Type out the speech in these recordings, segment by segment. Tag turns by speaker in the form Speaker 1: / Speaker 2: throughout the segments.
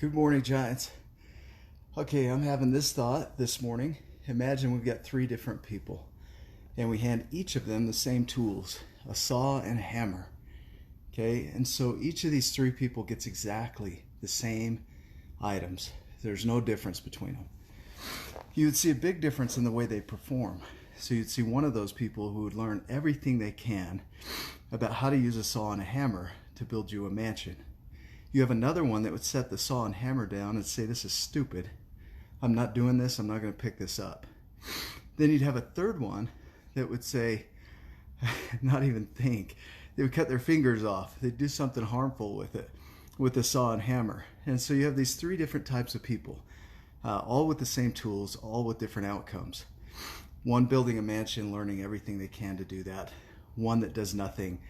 Speaker 1: Good morning, Giants. Okay, I'm having this thought this morning. Imagine we've got three different people, and we hand each of them the same tools, a saw and a hammer. Okay, and so each of these three people gets exactly the same items. There's no difference between them. You would see a big difference in the way they perform. So you'd see one of those people who would learn everything they can about how to use a saw and a hammer to build you a mansion. You have another one that would set the saw and hammer down and say, this is stupid. I'm not doing this. I'm not going to pick this up. Then you'd have a third one that would say, not even think. They would cut their fingers off. They'd do something harmful with it, with the saw and hammer. And so you have these three different types of people, all with the same tools, all with different outcomes. One building a mansion, learning everything they can to do that. One that does nothing,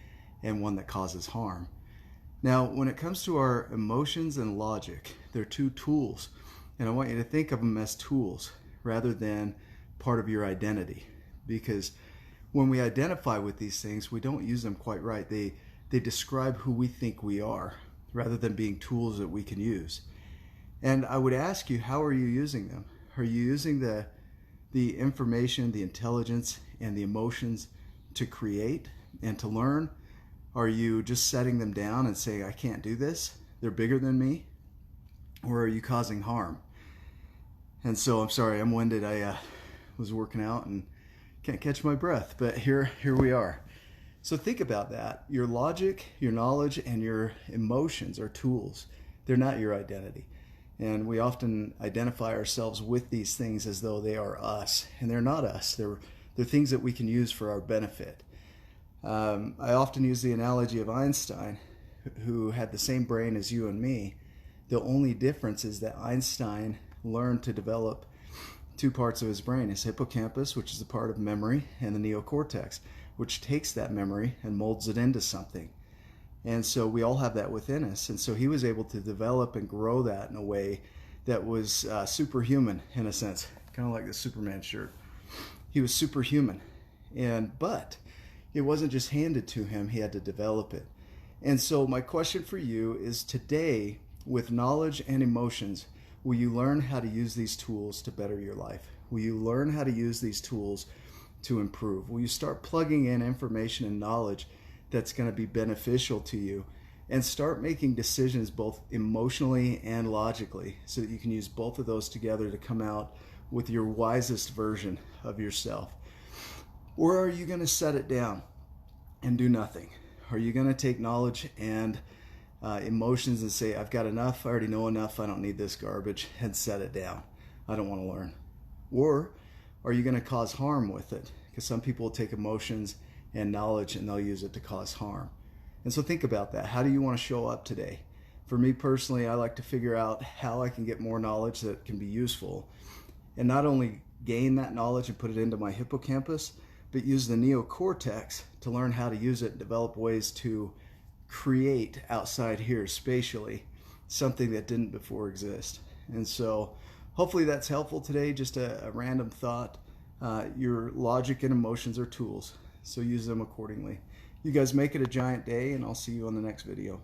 Speaker 1: and one that causes harm. Now, when it comes to our emotions and logic, they're two tools. And I want you to think of them as tools rather than part of your identity. Because when we identify with these things, we don't use them quite right. They describe who we think we are rather than being tools that we can use. And I would ask you, how are you using them? Are you using the information, the intelligence, and the emotions to create and to learn? Are you just setting them down and saying, I can't do this? They're bigger than me? Or are you causing harm? And so, I'm sorry, I'm winded. I was working out and can't catch my breath, but here we are. So think about that. Your logic, your knowledge, and your emotions are tools. They're not your identity. And we often identify ourselves with these things as though they are us, and they're not us. They're things that we can use for our benefit. I often use the analogy of Einstein, who had the same brain as you and me. The only difference is that Einstein learned to develop two parts of his brain, his hippocampus, which is a part of memory, and the neocortex, which takes that memory and molds it into something. And so we all have that within us. And so he was able to develop and grow that in a way that was superhuman, in a sense, kind of like the Superman shirt. He was superhuman. But it wasn't just handed to him, he had to develop it. And so my question for you is, today, with knowledge and emotions, will you learn how to use these tools to better your life? Will you learn how to use these tools to improve? Will you start plugging in information and knowledge that's going to be beneficial to you, and start making decisions both emotionally and logically so that you can use both of those together to come out with your wisest version of yourself? Or are you going to set it down and do nothing? Are you going to take knowledge and emotions and say, I've got enough, I already know enough, I don't need this garbage, and set it down? I don't want to learn. Or are you going to cause harm with it? Because some people will take emotions and knowledge and they'll use it to cause harm. And so think about that. How do you want to show up today? For me personally, I like to figure out how I can get more knowledge that can be useful, and not only gain that knowledge and put it into my hippocampus, but use the neocortex to learn how to use it and develop ways to create outside here spatially something that didn't before exist. And so hopefully that's helpful today. Just a random thought. Your logic and emotions are tools, so use them accordingly. You guys make it a giant day, and I'll see you on the next video.